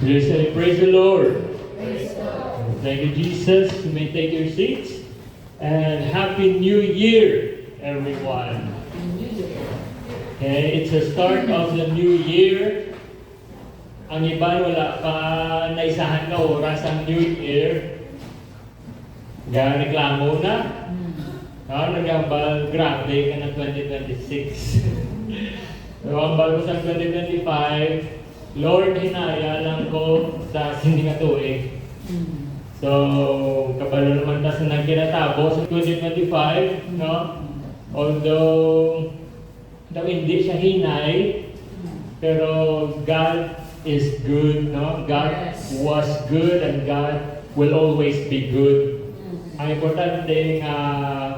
Praise the Lord. Praise God. Thank you, Jesus. You may take your seats. And Happy New Year, everyone. Okay, it's the start of the new year. Ang iba wala pa naisahan na oras ang New Year. Reklamo na. Nagambal, grabe ka ng 2026. So, ang bago sa 2025, Lord, hinaya lang ko sa hindi nga tuig. So, kapalo naman ta sa nagkinatabo sa 2025, no? Although hindi siya hinay, pero God is good, no? God was good and God will always be good. Ang importante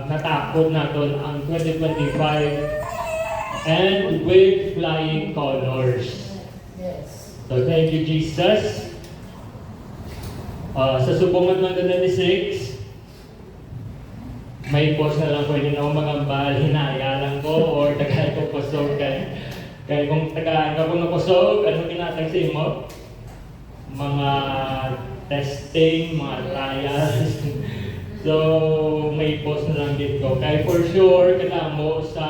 natakot natin ang 2025 and with flying colors. So thank you, Jesus. Sa supungan 2026, may post na lang pwede na akong magambal, hinaya lang ko, or tagay ko kusog. Kaya kung tagaan ka po ng kusog, ano kinatag sa imo? Mga testing, mga trials. So, may post na lang dito. Kaya for sure, mo sa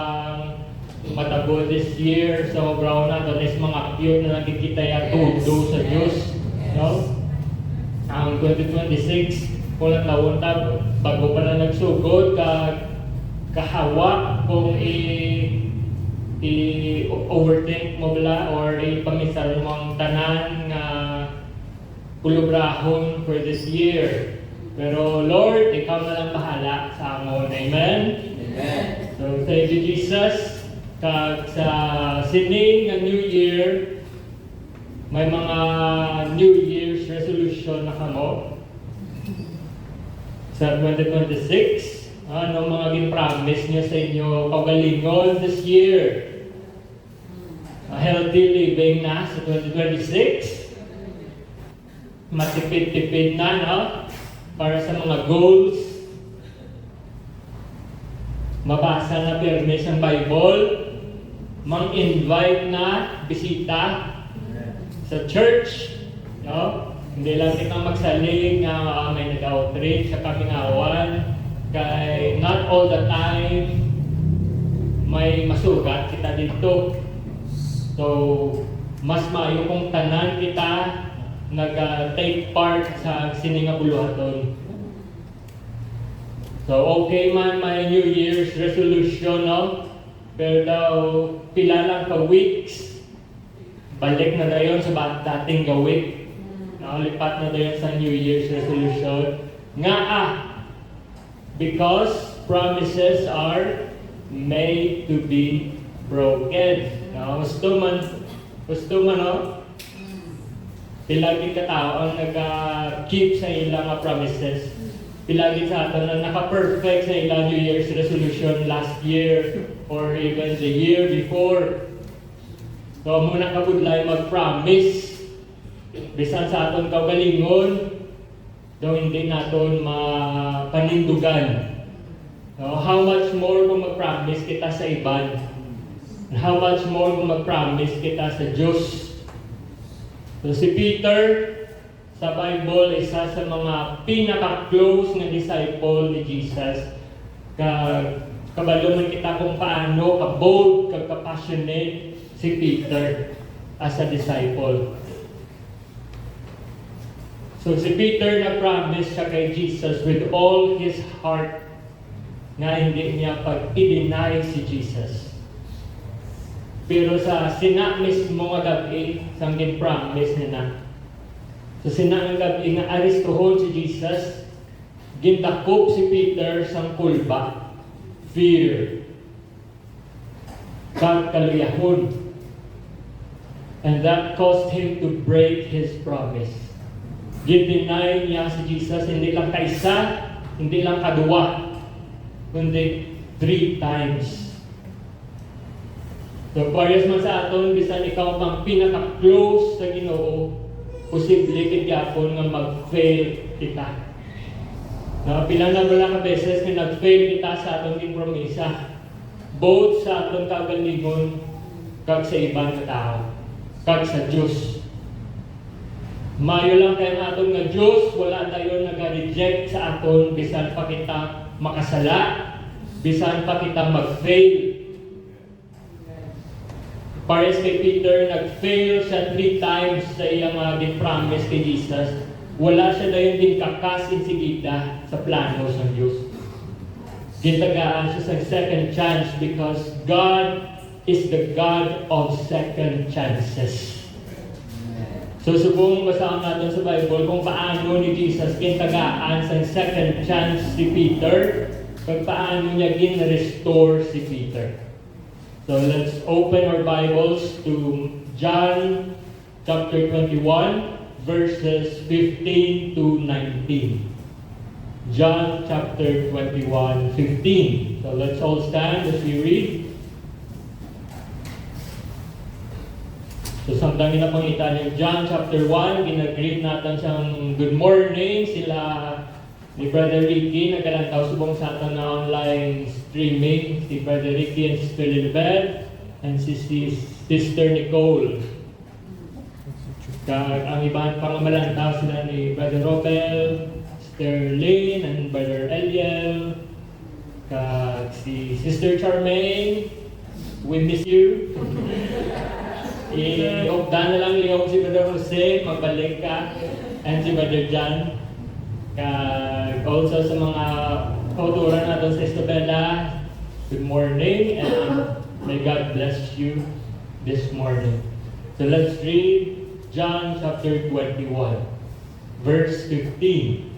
matabo this year sa brown na to is mga cute na nakikita yung tudo sa Diyos, no? Ang 2026 kung taon ta bago pa na nagsugod kahawa kung overthink mo bala or ipamisal mo ang tanan nga kulubrahon for this year. Pero Lord, ikaw na lang bahala sa amon. Amen? Amen. So thank you, Jesus. Kag sa sining ng New Year, may mga New Year's resolution na kamo sa 2026. Ano mga gin-promise niyo sa inyo pagalingon this year? A healthy living na sa 2026. Matipid-tipid na, no? Para sa mga goals. Mabasa na pirmi sa Bible. Mang-invite na bisita sa church, no? Hindi lang kita magsaling nga may nag-outreach sa kamingawan, kay not all the time may masugat kita dito. So, mas maayo kung tanan kita nag-take part sa siningabuluhaton. So, okay man may New Year's resolution, no? Pero daw, pila lang ka weeks, balik na dayon sa dating gawin. Lipat na dayon sa New Year's resolution. Because promises are made to be broken. Gusto man, no? Pilagi ka tao ang nag-keep sa ilang promises. Pilagi sa atin na naka-perfect sa ilang New Year's resolution last year or even the year before. So, muna kabudlay mag-promise. Bisan sa aton kaugalingon, daw hindi naton mapanindugan. How much more kung mag-promise kita sa iban? And how much more kung mag-promise kita sa Diyos? So, si Peter, sa Bible, isa sa mga pinaka-close na disciple ni Jesus. Kabalo man kita kung paano ka-bold, ka-passionate si Peter as a disciple. So si Peter na-promise siya kay Jesus with all his heart na hindi niya pag-i-deny si Jesus. Pero sa sina mismo nga gabi, sang gin-promise niya na. So sinang gabi nga aristohon si Jesus, gintakop si Peter sang kulba, fear, kaluyahon. And that caused him to break his promise. Gin-deny niya si Jesus, hindi lang kaisa, hindi lang kadua, kundi 3 times. So parehas man sa aton, bisan ikaw pang pinaka-close sa Ginoo, posible kityapon nga mag-fail kita. Pila na wala ka beses na nag-fail kita sa atong promisa. Both sa atong kagalingon, kag sa ibang tao, kag sa Diyos. Mayo lang kayo nga atong nga Diyos, wala tayo nag-reject sa aton, bisan pa kita makasala, bisan pa kita mag-fail. Pares kay Peter, nag-fail siya 3 times sa iyang promise kay Jesus. Wala siya dayon din kakasin sigita sa plano sa Diyos. Gintagaan siya sa second chance because God is the God of second chances. So subong basahan natin sa Bible kung paano ni Jesus gintagaan sa second chance si Peter, kung paano niya gin-restore si Peter. So let's open our Bibles to John chapter 21 verses 15 to 19. John chapter 21, 15. So let's all stand as we read. So samtang ginapangita niyo John chapter 1, ginag-greet natin siyang good morning sila ni Brother Ricky, nagkalantaw subong sa atin na online streaming, si Brother Ricky and Sister Lilibet, and si Sister Nicole. Ang ibang pangamalantaw sila ni Brother Robel, Sister Lynn, and Brother Eliel, si Sister Charmaine, we miss you. I-opda na lang liyog si Brother Jose, magbalik ka, and si Brother John. Also sa mga kauturan natin sa Isabela, good morning, and may God bless you this morning. So let's read John chapter 21, verse 15.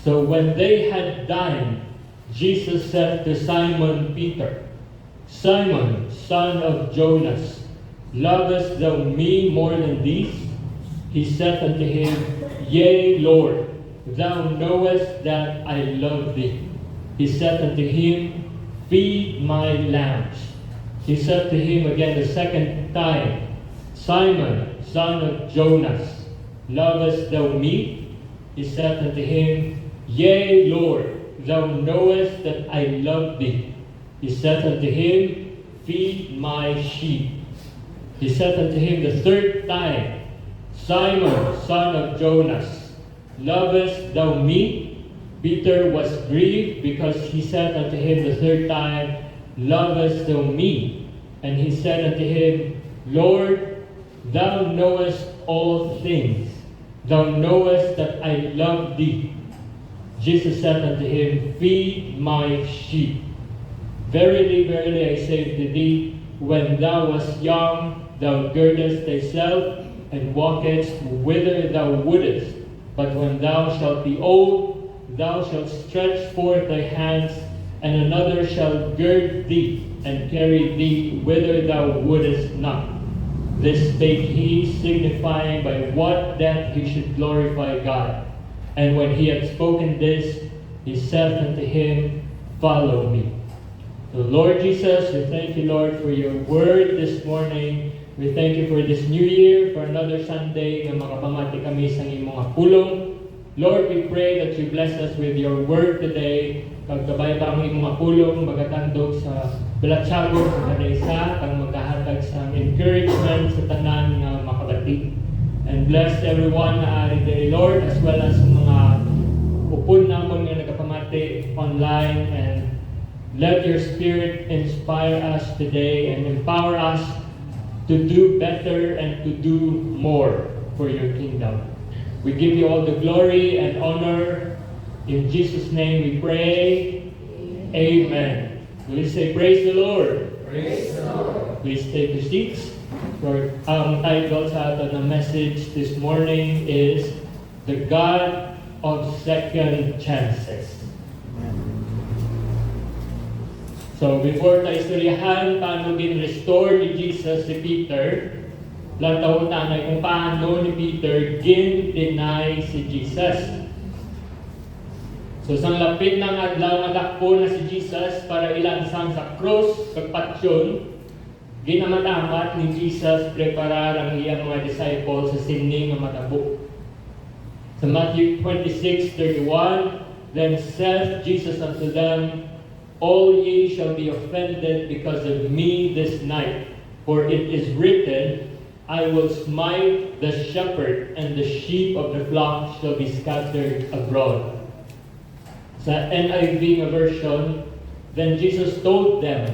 So when they had dined, Jesus said to Simon Peter, Simon, son of Jonas, lovest thou me more than these? He said unto him, Yea, Lord, thou knowest that I love thee. He said unto him, Feed my lambs. He said to him again the second time, Simon, son of Jonas, lovest thou me? He said unto him, Yea, Lord, thou knowest that I love thee. He said unto him, Feed my sheep. He said unto him the third time, Simon, son of Jonas, lovest thou me? Peter was grieved because he said unto him the third time, Lovest thou me? And he said unto him, Lord, thou knowest all things. Thou knowest that I love thee. Jesus said unto him, Feed my sheep. Verily, verily, I say to thee, when thou wast young, thou girdest thyself, and walkest whither thou wouldest. But when thou shalt be old, thou shalt stretch forth thy hands, and another shall gird thee, and carry thee whither thou wouldest not. This spake he, signifying by what death he should glorify God. And when he had spoken this, he said unto him, Follow me. So Lord Jesus, we thank you, Lord, for your word this morning. We thank you for this new year, for another Sunday na makapamati kami sa imong pulong. Lord, we pray that you bless us with your word today. Pagkabay pa ang imong pulong, magatandog sa balatsagog sa kanaysa, kang magkahatag sa encouragement sa tanan nga makabati. And bless everyone na ari today, Lord, as well as mga upon namon nga nagapamati online, and let your Spirit inspire us today and empower us to do better and to do more for your kingdom. We give you all the glory and honor. In Jesus' name we pray. Amen. Please say, Praise the Lord. Praise the Lord. Please take your seats. Ang title sa atin ng message this morning is The God of Second Chances. So before tayo istoryahan paano gin-restore ni Jesus si Peter, lantaw tanay kung paano ni Peter gin-deny si Jesus. So sang lapit ng adlaw nga dakpo na si Jesus para ilansang sa cross kag patsyon, ginamatamat ni Jesus preparar ang iyang mga disciples sa sining nga matabo. Sa Matthew 26:31, Then said Jesus unto them, All ye shall be offended because of me this night, for it is written, I will smite the shepherd, and the sheep of the flock shall be scattered abroad. Sa NIV version, then Jesus told them,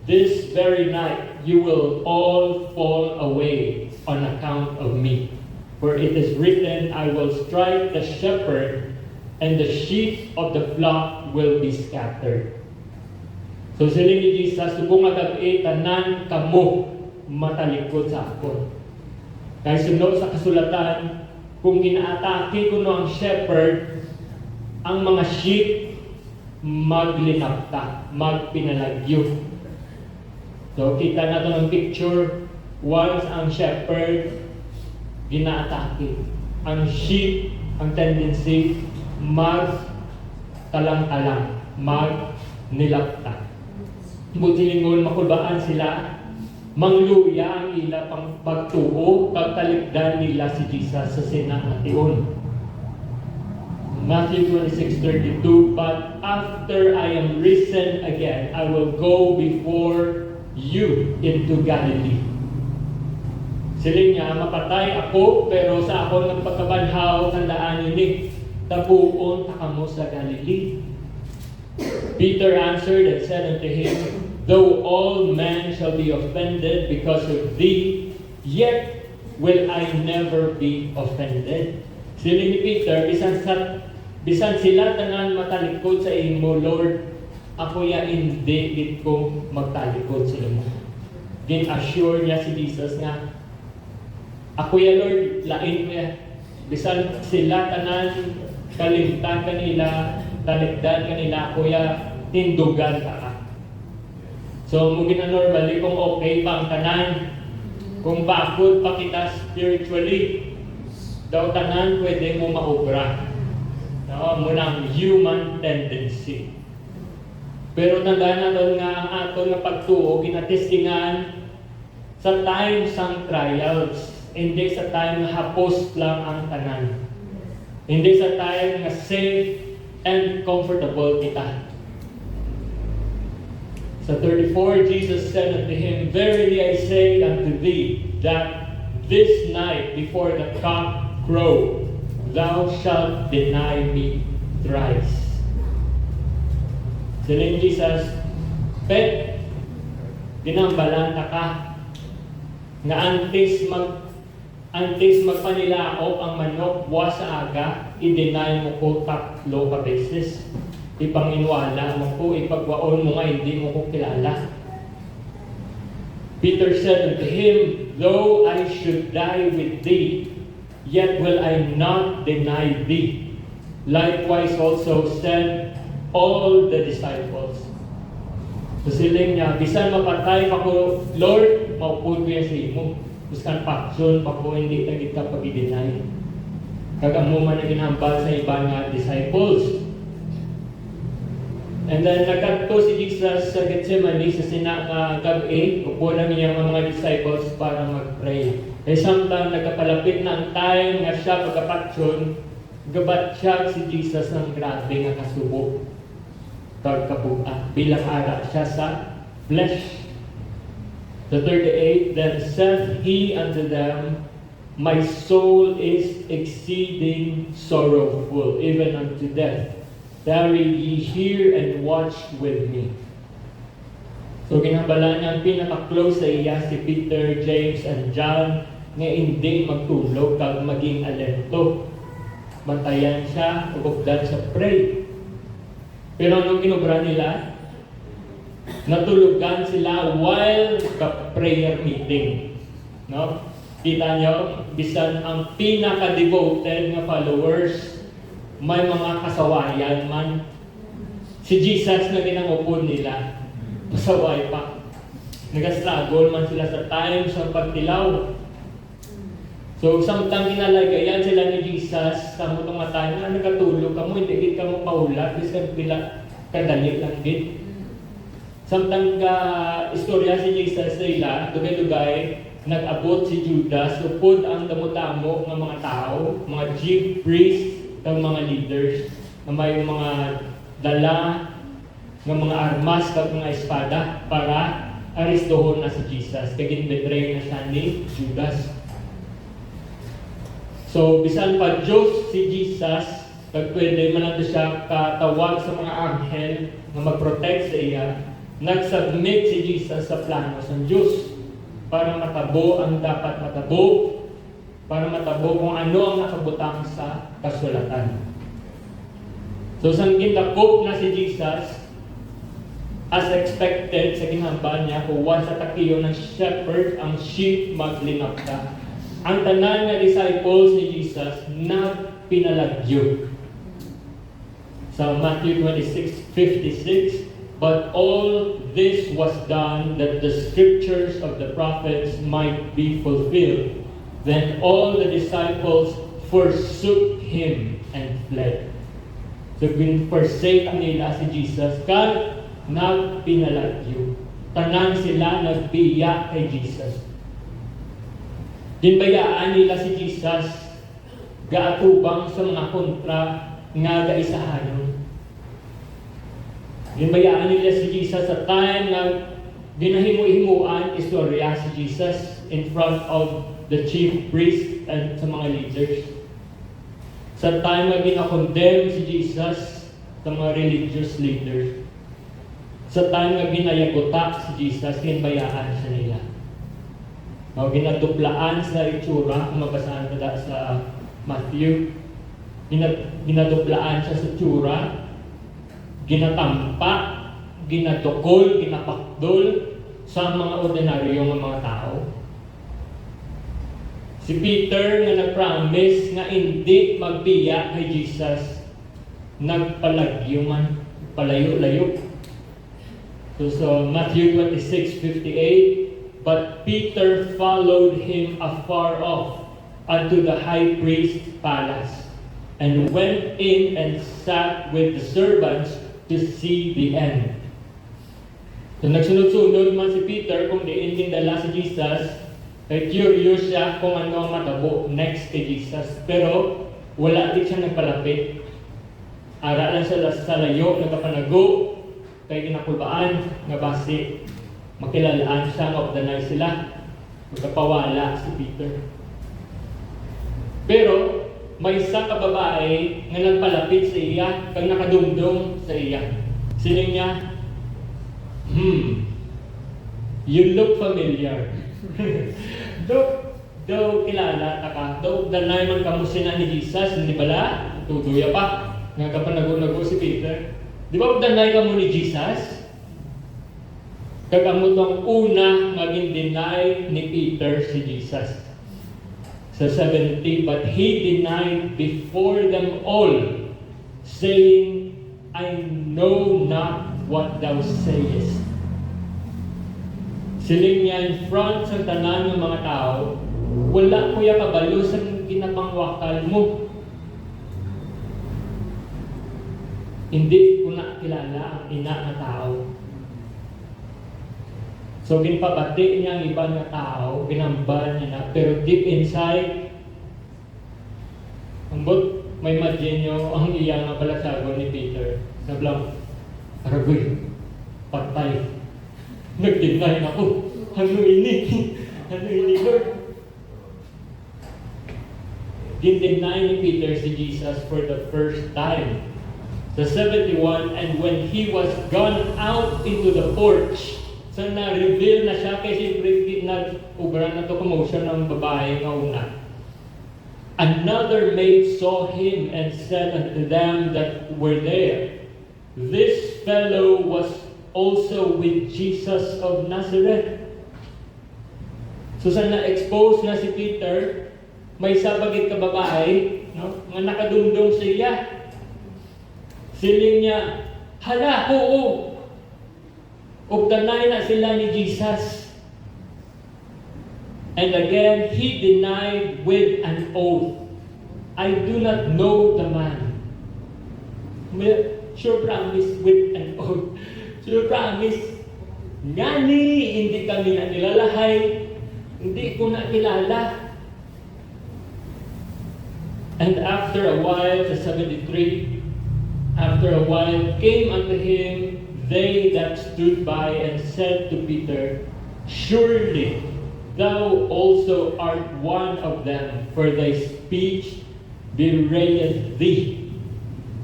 this very night you will all fall away on account of me. For it is written, I will strike the shepherd, and the sheep of the flock will be scattered. So siling ni Jesus, subong nga gabi, tanan kamo matalikod sa akon. Kaya sunod sa kasulatan, kung ginaatake ko no ang shepherd, ang mga sheep maglinapta, magpinalagyo. So kita natin ang picture, once ang shepherd ginaatake, ang sheep, ang tendency, mag-talang-talang, mag-nilapta. Butilingon makulbaan sila, mangluya ang ila pang pagtuo, pagtalikdan nila si Jesus sa sinangation. Matthew 26:32, but after I am risen again, I will go before you into Galilee. Siling niya, mapatay ako, pero sa ako ng pagkabanhaw, tandaan niyo, tabuon takamo sa Galilee. Peter answered and said unto him, though all men shall be offended because of thee, yet will I never be offended. Siling ni Peter, bisan sila tanan matalikod sa imo, Lord, ako ya hindi gid ko magtalikod sa imo. Gin-assure niya si Jesus nga, ako ya Lord, lain ko ya. Bisan sila tanan kalimtan kanila, talikdan kanila, ako ya tindugan ka. So mo gina-normally kung okay pa ang tanan, kung bakod pa kita spiritually, daw tanan pwede mo maobra. No, muna ang human tendency. Pero tandaan natin nga ang aton nga pagtuo kinatestingan sa time sang trials, hindi sa time nga hapos lang ang tanan. Hindi sa time nga safe and comfortable kita. Sa 34, Jesus said unto him, verily I say unto thee, that this night before the cock crow, thou shalt deny me thrice. Siling Jesus, pet, ginambalanta ka, nga antes magpanilaok ang manok buwas sa aga, i-deny mo ko 3 ka beses. Ipanginwala mo ko, ipagwaon mo nga, hindi mo ko kilala. Peter said unto him, though I should die with thee, yet will I not deny thee. Likewise also said all the disciples. So siling niya, bisan mapatay pa ko, Lord, maupod ko yan sa imo. Biskan paksyon pa ko, hindi na kita pag-i-deny. Kagamuman na ginambal sa ibang disciples. And then nagkadto si Jesus sa Gethsemane sa gabi, upo lang niya ang mga disciples para mag-pray. Eh samtang nagkapalapit na ang time nga siya pagkapaksyon, gabatsyag si Jesus ng grabe nga kasubo. Pagkabuka, bilang ara siya sa flesh. The 38, then said he unto them, my soul is exceeding sorrowful, even unto death. Tarry ye here and watch with me. So ginambala niya ang pinaka-close sa iya si Peter, James, and John nga hindi magtulog kag maging alento. Bantayan siya, ubogdan sa pray. Pero anong kinubra nila? Natulugan sila while the prayer meeting. No? Kita nyo, bisan ang pinaka-devoted nga followers, may mga kasawayan man. Si Jesus na ginangupod nila, pasaway pa. Nag-struggle man sila sa time sa pagtilaw. So, samtang ginalagayan sila ni Jesus, sa mutong mata na nagkatulog ka mo, hindi ka mo paulat, bisan pila kadali lang din. Samtang istorya si Jesus nila, dugay-dugay, nag-abot si Judas, upod ang damo-damo ng mga tao, mga chief priests, ng mga leaders, na may mga dala ng mga armas at mga espada para aristohon na si Jesus. Kaya ginbetray na siya ni Judas. So, bisan pa Diyos si Jesus, kag pwede man nato siya katawag sa mga anghel na mag-protect sa iya, nag-submit si Jesus sa plano sa Diyos para matabo ang dapat matabo, para matabo kung ano ang nakabutang sa kasulatan. So, sang gintakop na si Jesus, as expected sa ginhambal niya, kung once sa takiyo ng shepherd, ang sheep maglinapta. Ang tanan nga disciples ni Jesus nagpinalagyo. Sa Matthew 26:56, but all this was done that the scriptures of the prophets might be fulfilled. Then all the disciples forsook him and fled. So, forsake nila si Jesus, kag nagpinalagyo. Tanan sila nagbiya kay Jesus. Ginbayaan nila si Jesus, gaatubang sa mga kontra nga gaisahanon. Ginbayaan nila si Jesus sa time na ginahimu-himuan istorya si Jesus in front of the chief priest and sa mga leaders. Sa time na ginakondemn si Jesus sa mga religious leaders. Sa time na ginayagutak si Jesus, ginbayaan siya nila. O ginaduplaan sa itsura, kung mabasahan na sa Matthew, ginaduplaan siya sa itsura, ginatampa, ginatukol, ginapakdol sa mga ordinaryong mga tao. Si Peter nga nag-promise nga hindi magbiya kay Jesus, nagpalagyo man, palayo-layo. So Matthew 26:58, but Peter followed him afar off unto the high priest's palace, and went in and sat with the servants to see the end. So nagsunod-sunod man si Peter kung diin dala si Jesus, kay curious siya kung ano ang matabo next kay Jesus. Pero wala din siya nagpalapit. Ara lang siya sa layo, nagkapanago, kay ginakulbaan nga basi makilalaan siya of the night sila. Magkapawala si Peter. Pero may isang kababae nga nagpalapit sa iya, kag nakadumdum sa iya. Sining niya, you look familiar. Daw kilala ta ka, daw danay man kamo sina ni Jesus, hindi bala? Tuduya pa, nga kapanago-nago si Peter. Di ba danay kamo ni Jesus? Kagamo tong una nga gin-deny ni Peter si Jesus. Sa 70, but he denied before them all, saying, I know not what thou sayest. Siling niya in front sa tanan ng mga tao, wala kuya kabalo sa ginapangwakal mo. Hindi ko na kilala ang ina na tao. So ginpabati niya ang ibang na tao, ginambal niya na, pero deep inside, ambot, may imagine nyo ang iyang balasagon ni Peter. Nablang, Aragoy, patay. Nag-deny ako. Ano ini? Ano ini, Lord? Din-deny ni Peter si Jesus for the first time. The 71, and when he was gone out into the porch, so na-reveal na siya kay siyempre nag-ubra na to commotion ng babae nga una. Another maid saw him and said unto them that were there, this fellow was also with Jesus of Nazareth. So sa na-expose na si Peter, may sabagit ka babae, no? Nga nakadumdum sa iya. Siling niya, hala, oo. Ugdanay na sila ni Jesus. And again, he denied with an oath, I do not know the man. Sure promise with an oath. Sure promise. Ngani, hindi kami na nilalahay. Hindi ko na kilala. And after a while, sa 73, after a while, came unto him they that stood by and said to Peter, Surely thou also art one of them, for thy speech bewrayeth thee.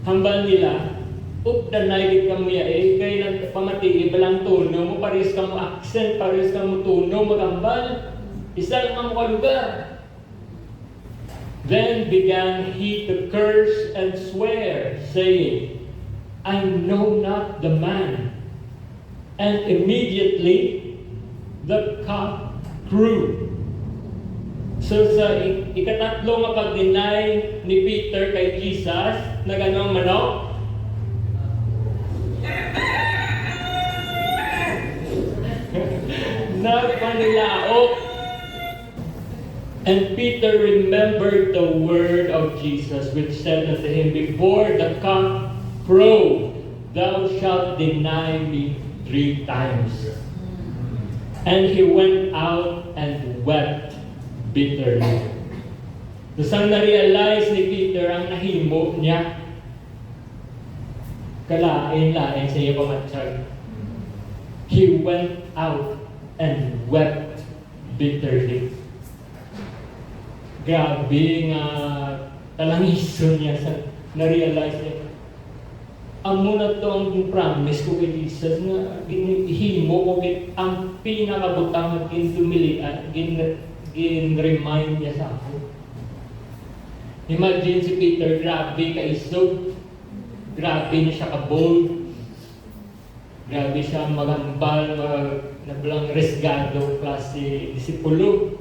Hambal nila, danay kami kay lang pamati ibalang tono mo, pares ka mo accent, pares ka mo tono, magambal, isa lang mga lugar. Then began he to curse and swear, saying, I know not the man. And immediately the cock crew. So sa ikatatlo nga pag-deny ni Peter kay Jesus, na ganong manok, nagpanilaok. And Peter remembered the word of Jesus, which said unto him, Before the cock crow, thou shalt deny me 3 times. And he went out and wept bitterly. So sang na-realize ni Peter ang nahimo niya, kalain-lain sa iya pamatsag. He went out and wept bitterly. Grabe nga talangiso niya sa na-realize niya. Amo na to ang promise ko kay Jesus na ginihimo ko ang pinakabutang gintumilian, gin-remind niya sa ako. Imagine si Peter, grabe kaisog, grabe niya siya ka-bold, grabe siya magambal, nablang resgado klase disipulo.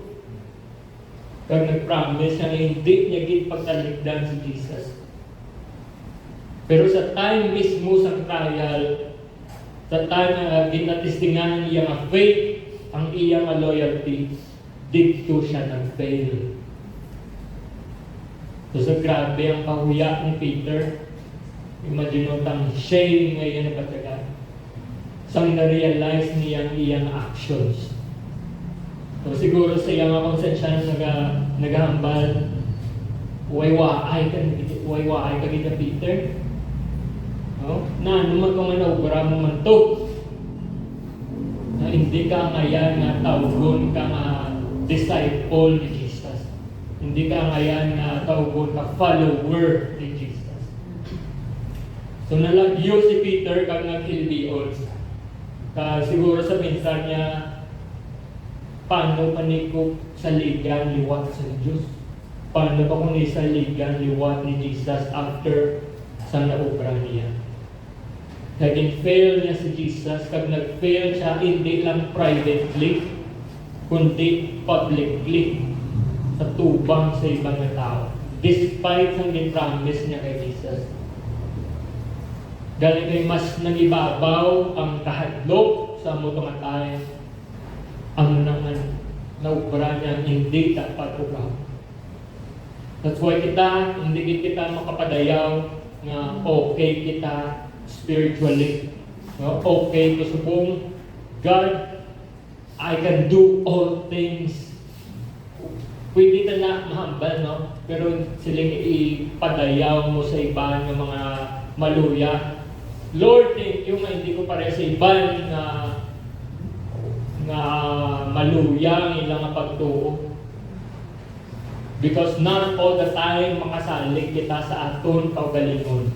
Kaya nag-promise siya na hindi niya pagtalikdan si Jesus. Pero sa time mismo sa trial, sa time na ginatistingan niya ang faith, ang iyang loyalty, dito siya nag-fail. So sa grabe ang kahuya ni Peter, imagine mo tang shame ngayon na patagal. Sang na-realize niya ang iyang actions. So siguro sa iyang konsensya naghahambal, wayway ka kita Peter. No? Na naman kung manaubra mo man to. Na hindi ka ngayon nga tawgon ka nga disciple ni Jesus. Hindi ka ngayon nga tawgon ka follower ni Jesus. So nalagyo si Peter kang naghilbion. Siguro sa minsan niya, paano panikop sa ligan liwat sa Diyos? Paano pa kung isa ligan liwat ni Jesus after sa naubra niya? Naging-fail niya si Jesus, kag nag-fail siya hindi lang privately, kundi publicly, sa tubang sa ibang na tao. Despite ang gin-promise niya kay Jesus. Galing kay mas nangibabaw ang kahadlok sa mutong atay, ang naman naubra niya hindi dapat ugaw. That's why hindi kita makapadayaw na okay kita spiritually. No? Okay to subong, God, I can do all things. Pwede na mahambal, no? Pero siling ipadayaw mo sa iba ng mga maluya. Lord, thank you nga hindi ko pare sa iba nga maluya ang ilang pagtuo. Because not all the time makasalig kita sa aton kaugalingon.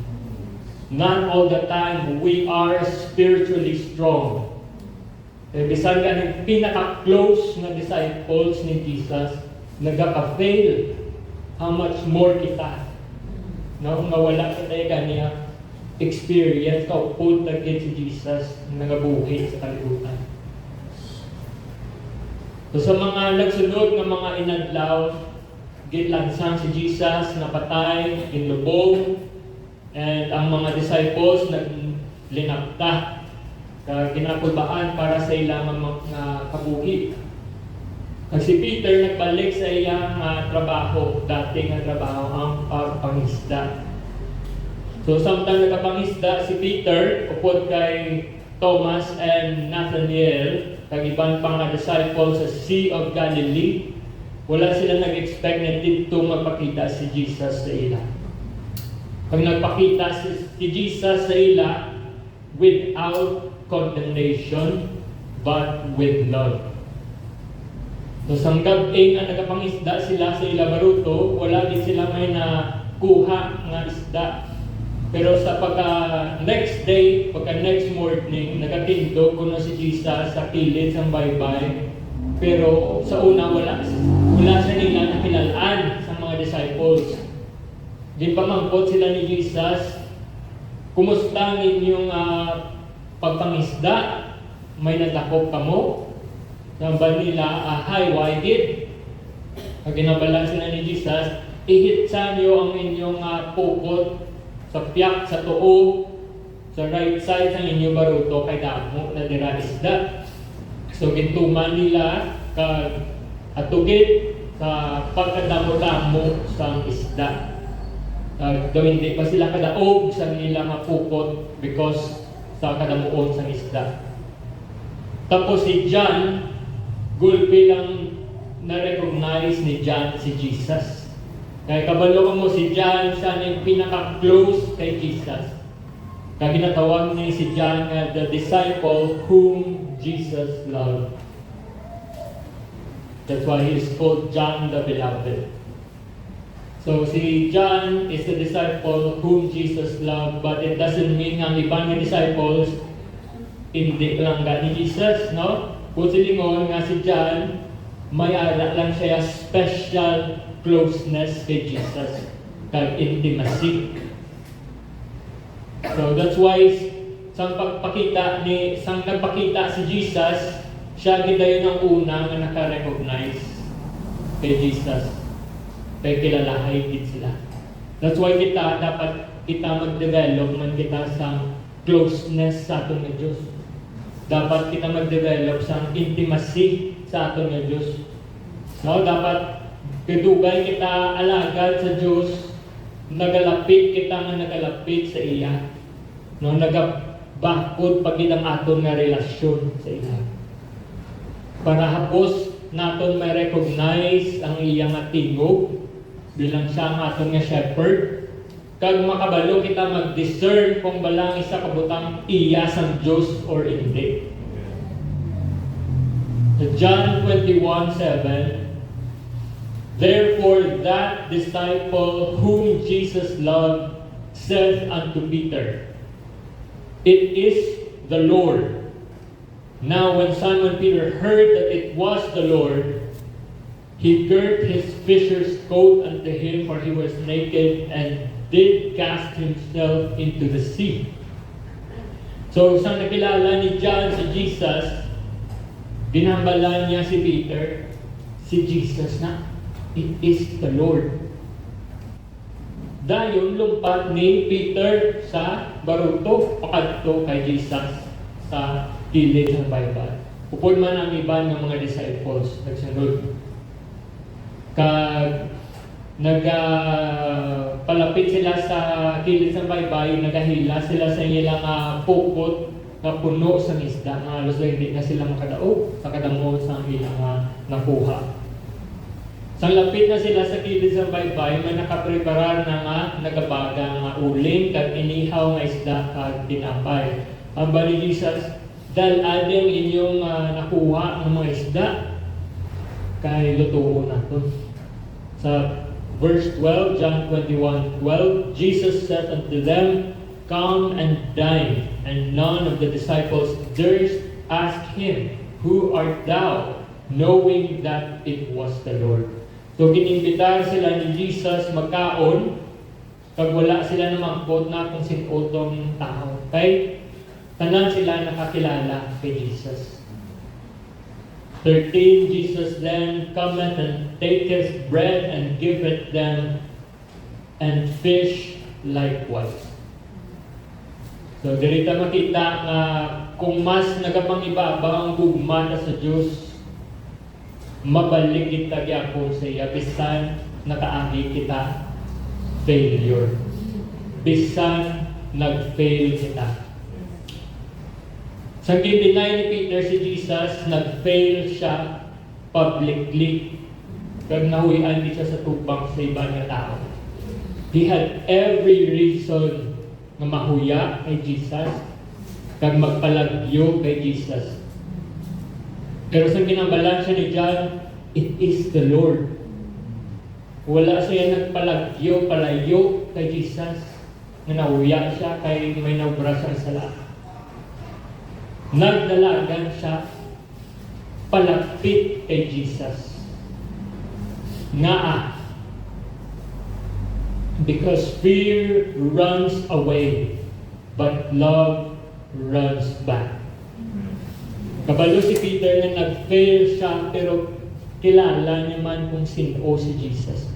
Not all the time we are spiritually strong. Bisan ka ng pinaka-close na disciples ni Jesus, nagka-fail. How much more kita? No, mawala kita kaniya experience, kaupod na si Jesus nagabuhi sa kalibutan. So sa mga nagsunod ng mga inadlaw, gitlansang si Jesus napatay, inlubog, and ang mga disciples naglinapta, ginapulbaan para sa ilang mga kabuhi. At si Peter nagbalik sa iyang trabaho, dating trabaho ang pagpangisda. So samtang nagpangisda si Peter, upod kay Thomas and Nathanael, kag ibang pang disciples sa Sea of Galilee, wala sila nag-expect na dito magpakita si Jesus sa ila. Pag nagpakita si Jesus sa ila, without condemnation, but with love. So sanggab ang nagapangisda sila sa ilabaruto, wala din sila may nakuha nga isda. Pero sa pagka next day, pagka next morning, nagatindo kuno si Jesus sa kilid sa baybay. Pero sa una wala sa nila nakilalaan sa mga disciples. Di pa mangkot sila ni Jesus, kumusta ang inyong pagpangisda? May natakop ka mo? Sabi nila, hi, why did? Pag ginabala sila ni Jesus, ihitsa niyo ang inyong pukot sa piyak, sa tuo, sa right side ng inyong baruto kay damo na dira isda. So gintuman nila atugid sa pagkadamo-damo sa isda. Daw hindi pa sila kadaog sa nilang pukot because sa kadamuon sa isda. Tapos si John, gulpi lang na-recognize ni John si Jesus. Kaya kabalo mo si John, siya na yung pinaka-close kay Jesus. Kaya ginatawag niya si John nga the disciple whom Jesus loved. That's why he is called John the Beloved. So si John is the disciple whom Jesus loved, but it doesn't mean ang ibang disciples hindi lang ni Jesus, no? Kung silingon nga si John, may ara lang siya special closeness kay Jesus, kag intimacy. So that's why sang nagpakita si Jesus, siya gidayon ang una nga naka-recognize kay Jesus. Kaya kilalahay din sila. That's why dapat kita mag-develop man kita sa closeness sa aton nga Diyos. Dapat kita mag-develop sa intimacy sa aton nga Diyos. No, dapat kadugay kita alagad sa Diyos, nagalapit kita nga nagalapit sa iya. No, nagabakod pag itang aton nga relasyon sa iya. Para hapos naton may recognize ang iyang tingog bilang siya ang aton nga shepherd. Kag makabalo kita mag-discern kung balang isa kabutang iya sang Diyos or hindi. John 21:7, therefore that disciple whom Jesus loved said unto Peter, it is the Lord. Now when Simon Peter heard that it was the Lord, he girt his fisher's coat unto him, for he was naked, and did cast himself into the sea. So, isang nakilala ni John si Jesus, ginambalan niya si Peter, si Jesus na, it is the Lord. Dayon lumpat ni Peter sa baruto, pakadto kay Jesus sa kilid ng Bible. Upod man ang iba ng mga disciples, nagsunod. Nagpalapit sila sa kilid ng baybay, nagahila sila sa ilang pukot na puno sa isda. Halos hindi na sila makadaog sa kadamo sa ilang nakuha. Sang lapit na sila sa kilid ng baybay, may nakapreparar na nagabagang uling kag inihaw nga isda kag tinapay. Ang bali Jesus, dahil ading inyong nakuha ng mga isda, kay lutuon nato. Sa verse 12, John 21:12, Jesus said unto them, come and dine. And none of the disciples durst ask him, who art thou? Knowing that it was the Lord. So gininbitar sila ni Jesus magkaon, kag wala sila namangkot na kung sinutong tao. Okay? Tanan sila nakakilala kay Jesus. 13, Jesus then cometh and taketh bread and giveth them, and fish likewise. So dirita makita nga kung mas nagapangibabaw ang gugma sa Diyos, mabalik kita gyapon sa iya bisan nakaagi kita failure. Bisan nag-fail kita. Sa ginay ni Peter si Jesus, nag-fail siya publicly. Kag nahuyan di siya sa tubang sa iba niya tao. He had every reason na mahuya kay Jesus. kag magpalagyo kay Jesus. Pero sa kinabalansya ni John, it is the Lord. Wala siya nagpalagyo, palayo kay Jesus. Nga nauya siya kay may naubra sa sala. Nagdalagan siya palapit kay Jesus. Nga because fear runs away, but love runs back. Kabalo si Peter na nag-fail siya, pero kilala niya man kung sino si Jesus.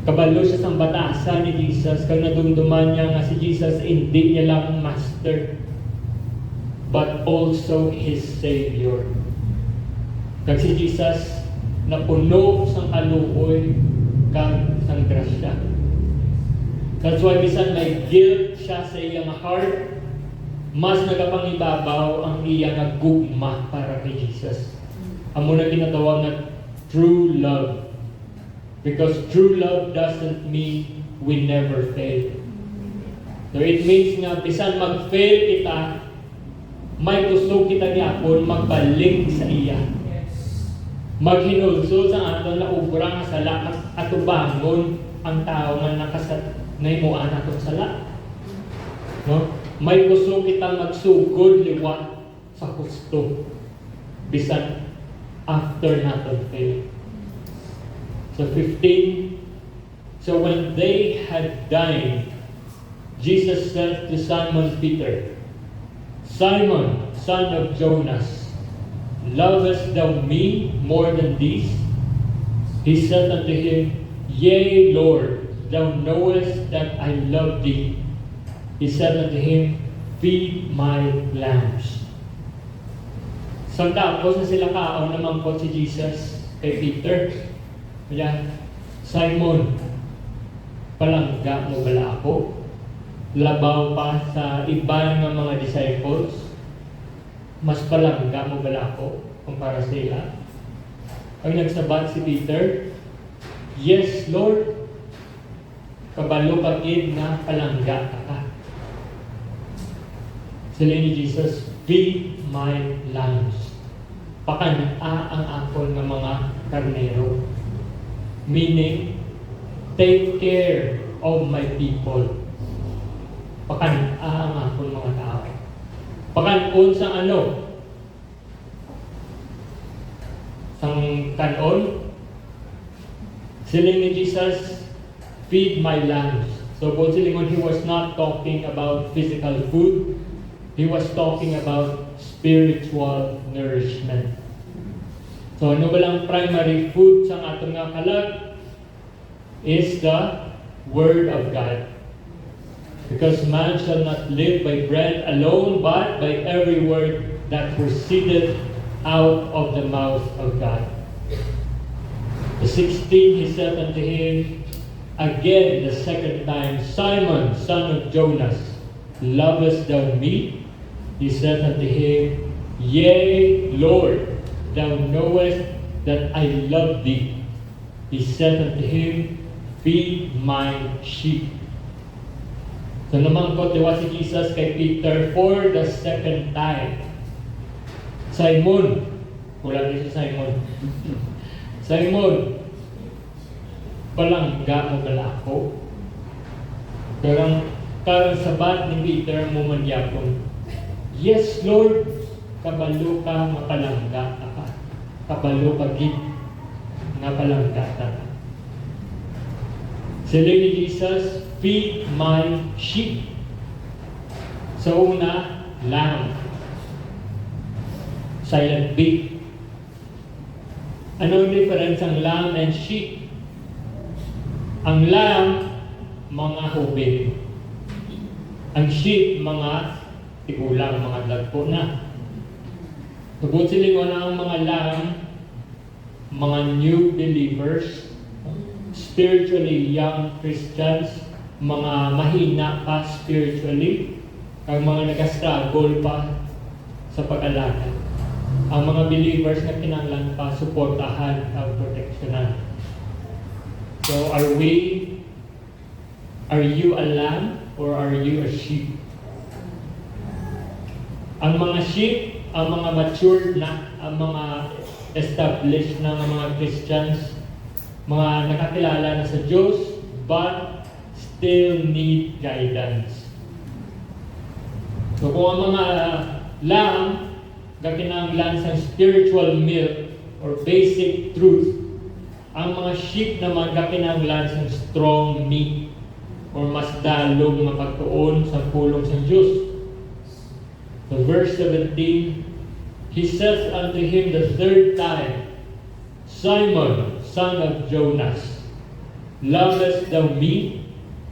Kabalo siya sa batasan ni Jesus, kung nadumduman niya nga si Jesus, hindi niya lang master, but also His Savior. Kag si Jesus, napuno sa kaluoy, kag sang grasya. That's why bisan may guilt siya sa iyang heart, mas nagapangibabaw ang iyang gugma para kay Jesus. Amo na ginatawag na true love. Because true love doesn't mean we never fail. So it means nga bisan mag-fail kita, may gusto kita gyapon magbalik sa iya. Maghinulsol sa aton na ubra nga sala at bangon ang tao nga nakasat na imuan aton sala. No? May gusto kitang magsugod liwat sa husto bisan after naton fail. So 15, so when they had dined, Jesus said to Simon Peter, Simon, son of Jonas, lovest thou me more than these? He said unto him, Yea, Lord, thou knowest that I love thee. He said unto him, Feed my lambs. So tapos na sila kaon naman po si Jesus kay Peter. Kaya, Simon, palangga mo bala ako? Labaw pa sa iba ng mga disciples? Mas palangga mo bala ako kumpara sa ila? Ang nagsabat si Peter, Yes, Lord, kabalo pagid na palangga ka. Sila ni Jesus, Feed my lambs. Pakanaa ang akon ng mga karnero. Meaning, take care of my people. Pakanaa ang akon mga tao. Pakanon sa ano? Sang kanon? Sila ni Jesus, feed my lambs. So, both silingon, He was not talking about physical food. He was talking about spiritual nourishment. So, ano ba lang primary food sa atong nga kalag? Is the Word of God. Because man shall not live by bread alone, but by every word that proceeded out of the mouth of God. The 16, He said unto him, again the second time, Simon, son of Jonas, lovest thou me? He said unto him, Yea, Lord, thou knowest that I love thee. He said unto him, Feed my sheep. So naman ko tiwa si Jesus kay Peter for the second time. Simon, wala din si Simon. Simon, palangga mo bala ako? Karang sabat ni Peter mo mangyapon, Yes, Lord, kabalo ka mapalangga ka. Kabalo ka gid nga palangga ka. Sila ni Jesus, feed my sheep. So una, lamb. Silent B. Ano ang difference ng lamb and sheep? Ang lamb, mga hubin. Ang sheep, mga tigulang, mga dagpo na. Tugod silingon ang mga lamb, mga new believers, spiritually young Christians, mga mahina pa spiritually, ang mga nag-struggle pa sa pag-alaga. Ang mga believers na kinanglan pa suportahan at proteksyonan. So are you a lamb or are you a sheep? Ang mga sheep, ang mga mature na, ang mga established na mga Christians, mga nakakilala na sa Diyos, but still need guidance. So kung ang mga lamb, kakinahanglan sa spiritual milk or basic truth, ang mga sheep naman kakinahanglan sa strong meat or mas dalog na pagtuon sa pulong sa Diyos. So verse 17, He says unto him the third time, Simon, son of Jonas, lovest thou me?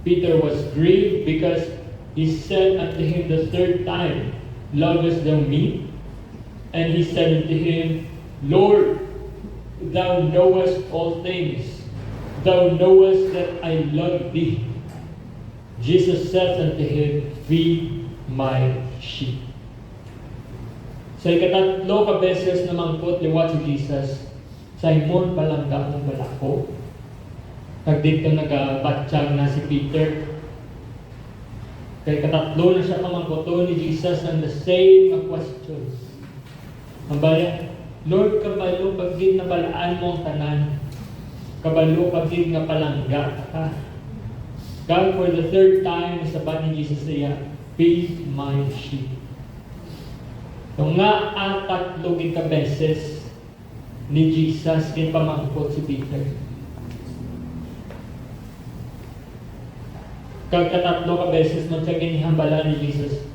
Peter was grieved because he said unto him the third time, lovest thou me? And he said unto him, Lord, thou knowest all things. Thou knowest that I love thee. Jesus said unto him, feed my sheep. Sa ikatatlo ka beses na mangkot liwat si Jesus, Simon palangga ng balako. Kag dito nagabatsyag na si Peter. Kay katatlo na siya kamangkoto ni Jesus on the same question. Ang bala, Lord, kabalo pagdid na balaan mo ang tanan. Kabalo pagdid nga palangga ka. God, for the third time, sabat ni Jesus niya, feed my sheep. So nga tatlo ka beses ni Jesus kin pamangkot si Peter. Kagkatatlo ka beses man siya ginihambala ni Jesus,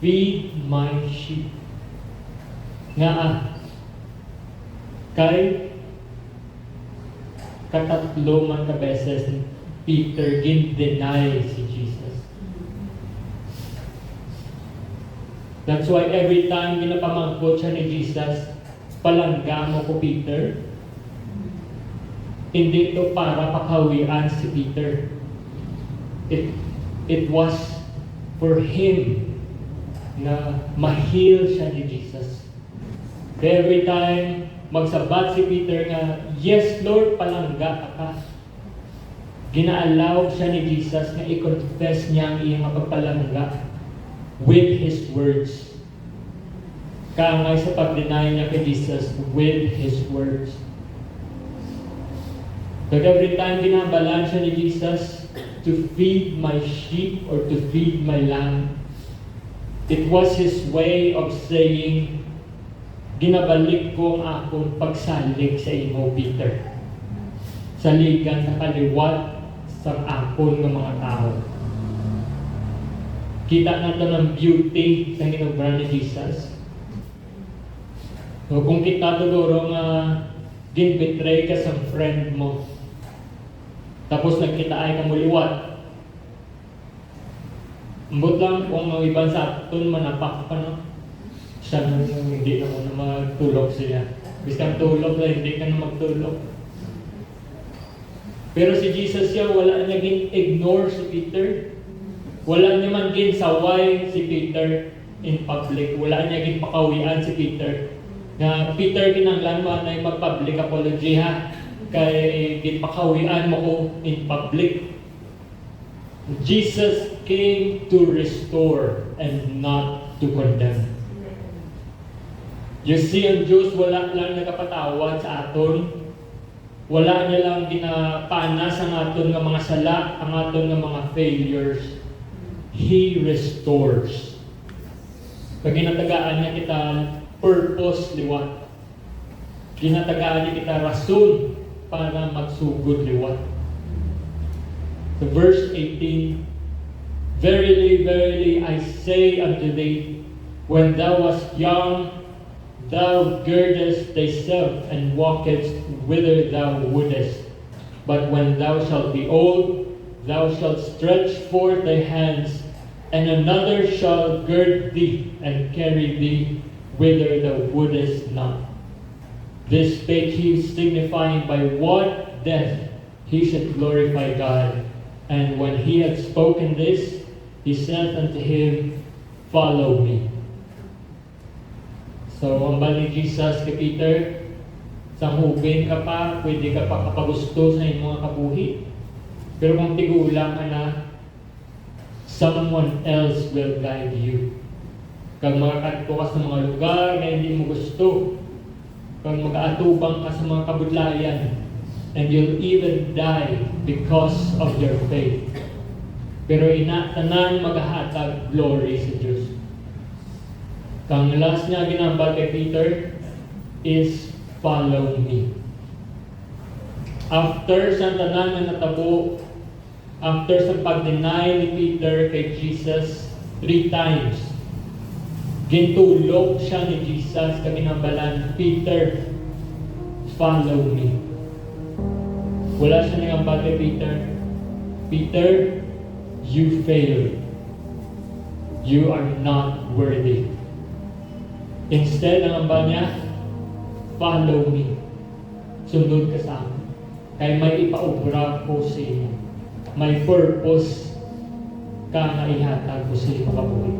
feed my sheep. Nga kay katatlo man ka beses ni Peter gin-deny si Jesus. That's why every time ginapamangkot siya ni Jesus, palangga mo ko Peter. Hindi ito para pakawian si Peter. It was for him na ma-heal siya ni Jesus. Every time magsabat si Peter nga, yes Lord, palangga ka. Gina-allow siya ni Jesus na i-confess niya ang iyang pagpalangga with His words. Kaangay sa pag-deny niya kay Jesus with His words. But every time ginabalan siya ni Jesus to feed my sheep or to feed my lamb, it was His way of saying, ginabalik ko ang akong pagsalig sa imo, Peter. Saligan sa kaliwat sa akon ng mga tao. Kita natin ang beauty sa ginobra ni Jesus. So kung kita siguro nga gin-betray ka sa friend mo, tapos nagkita ay ka muliwat, ambot lang kung ang ibang sa aton manapak pa, no? Siya na hindi na mo na magtulog siya. Bisang tulog na hindi ka na magtulog. Pero si Jesus siya, wala niya gin-ignore si Peter. Wala niya man gin-saway si Peter in public. Wala niya gin-pakawian si Peter. Na Peter kinanglan mo na mag-public apology ha. Kay gin-pakawian mo ko in public. Jesus came to restore and not to condemn. You see, ang Diyos wala lang nagapatawad sa aton. Wala niya lang ginapanas ang aton ng mga sala, ang aton ng mga failures. He restores. Pag ginatagaan niya kita purpose liwat. Ginatagaan niya kita rason para magsugod liwat. So verse 18, Verily, verily, I say unto thee, when thou wast young, thou girdest thyself and walkest whither thou wouldest. But when thou shalt be old, thou shalt stretch forth thy hands, and another shall gird thee and carry thee whither thou wouldest not. This spake he, signifying by what death he should glorify God. And when he had spoken this, he said unto him, Follow me. So, ang bali ni Jesus kay Peter, sa hubin ka pa, pwede ka pa kapagusto sa iyong mga kabuhi. Pero kung tigulang ka na, someone else will guide you. Kag makakadto ka sa mga lugar na hindi mo gusto. Kag mag-aatubang ka sa mga kabudlayan. And you'll even die because of your faith. Pero tanan maghahatag glory sa Diyos. Kang last niya ginambal kay Peter is follow me. After sa tanan nga natabo, after sa pag-deny ni Peter kay Jesus 3 times, gintulog siya ni Jesus kag ginambalan, Peter, follow me. Wala siya nangambal kay Peter, Peter, you failed. You are not worthy. Instead, ang amba niya, follow me. Sundod ka sa akin. Kaya may ipaubra ko sa inyo. May purpose ka na ihatag ko sa inyo kabuhi.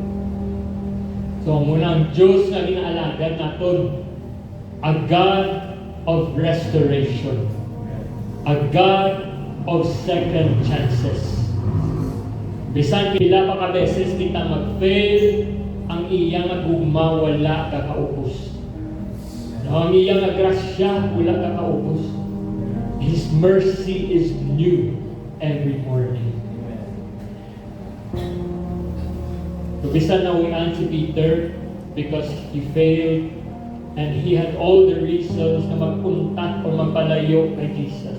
So, muna ang Diyos na ginaalagad natin, a God of restoration. A God of second chances. Bisan pila pa ka beses kita mag-fail, ang iyang agugma wala kakaubos. Ang iyang agrasya wala kakaubos. His mercy is new every morning. So bisan nawian si Peter because he failed and he had all the reasons na magpuntat o magpalayo kay Jesus.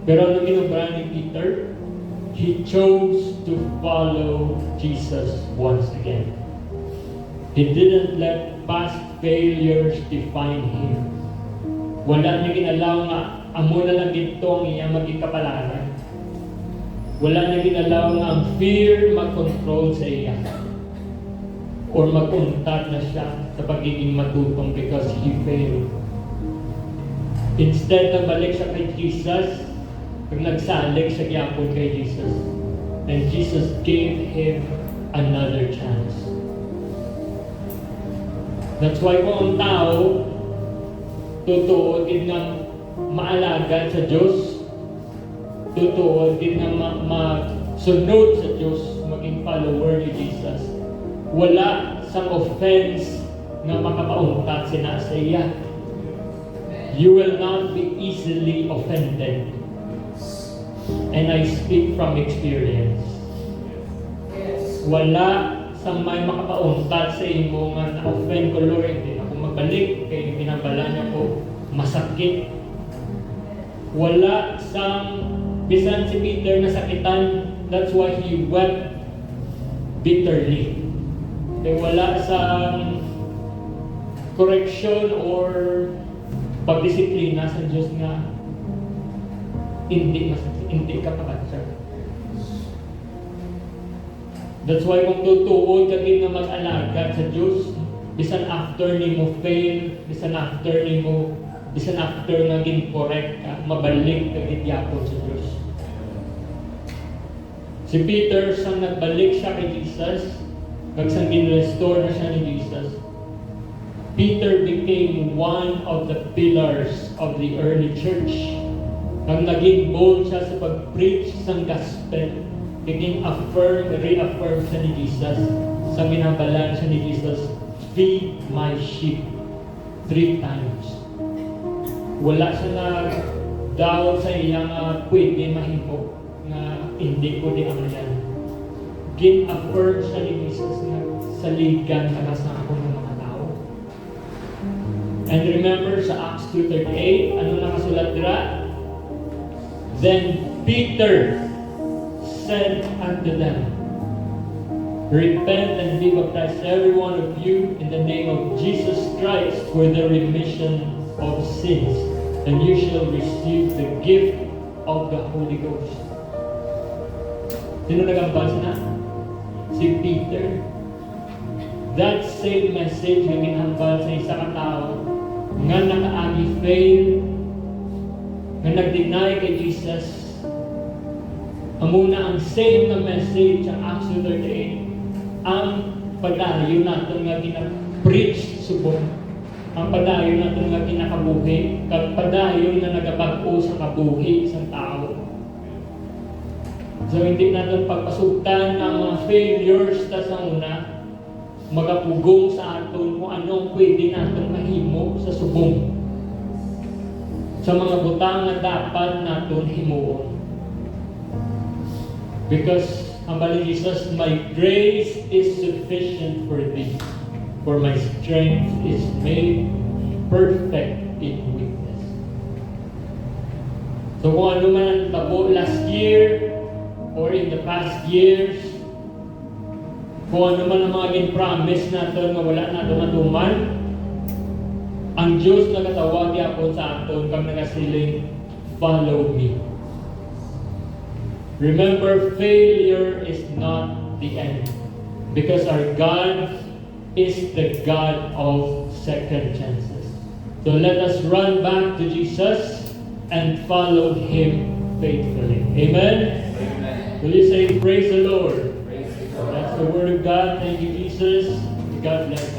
Pero ano ginagawa ni Peter? He chose to follow Jesus once again. He didn't let past failures define him. Wala niya ginalaw nga, amo na lang dito ang iyang maging kapalaran. Wala niya ginalaw nga ang fear mag-control sa iya. Or mag-untat na siya sa pagiging matutong because he failed. Instead, nagbalik siya kay Jesus, pag nagsalig siya gyapon kay Jesus. And Jesus gave him another chance. That's why kung ang tao, totoo din nga maalagad sa Diyos, totoo din nga masunod sa Diyos, maging follower ni Jesus, wala sang offense nga makapauntat sa iya. You will not be easily offended. And I speak from experience. Wala sang may makapauntat sa imo nga na-offend ko, Lord, hindi ako magbalik kay binabalan ako masakit. Wala sang bisan si Peter na sakitan, that's why he wept bitterly. Kaya wala sang correction or pagdisiplina sa Diyos nga hindi ka pakatsa. That's why kung tutuod ka din na mag-alaga sa Diyos, bisan after ni mo fail, bisan after naging correct ka, mabalik ka din yapon sa Diyos. Si Peter, sang nagbalik siya kay Jesus, sang gin-restore na siya ni Jesus, Peter became one of the pillars of the early church. Ang naging bold siya sa pag-preach ng gospel, naging reaffirm siya ni Jesus. Sa minabalan siya ni Jesus, feed my sheep 3 times. Wala siya na daw sa iyang pwede mahimo na hindi ko di ang yan. Gin-affirm siya ni Jesus na saligan na sa ako ng mga tao. And remember sa Acts 2:38, ano nakasulat dira? Then Peter said unto them, repent and be baptized every one of you in the name of Jesus Christ for the remission of sins, and you shall receive the gift of the Holy Ghost. Sino nagambal na? Si Peter. That same message na ginambal sa isa ka tao nga nakaagi fail, nga nag-deny kay Jesus. Amuna ang same na message sa Acts 2:38, ang padayon natin nga gina-preach subong, ang padayon natin nga ginakabuhi, kag padayon na nagabag-o sa kabuhi sa tao. So hindi natin pagpasugtan ng mga failures ta sa una, magapugong sa aton kung anong pwede natin mahimo sa subong. Sa mga butang na dapat natin himuon. Because ang bali Jesus, my grace is sufficient for thee, for my strength is made perfect in weakness. So kung ano man ang tabo last year or in the past years, kung ano man ang mga gin-promise natin na wala natin matuman, ang Diyos nagatawag yapon sa aton kang nagasiling, follow me. Remember, failure is not the end, because our God is the God of second chances. So let us run back to Jesus and follow Him faithfully. Amen? Amen. Will you say, praise the Lord? Praise the Lord. That's the word of God. Thank you, Jesus. God bless you.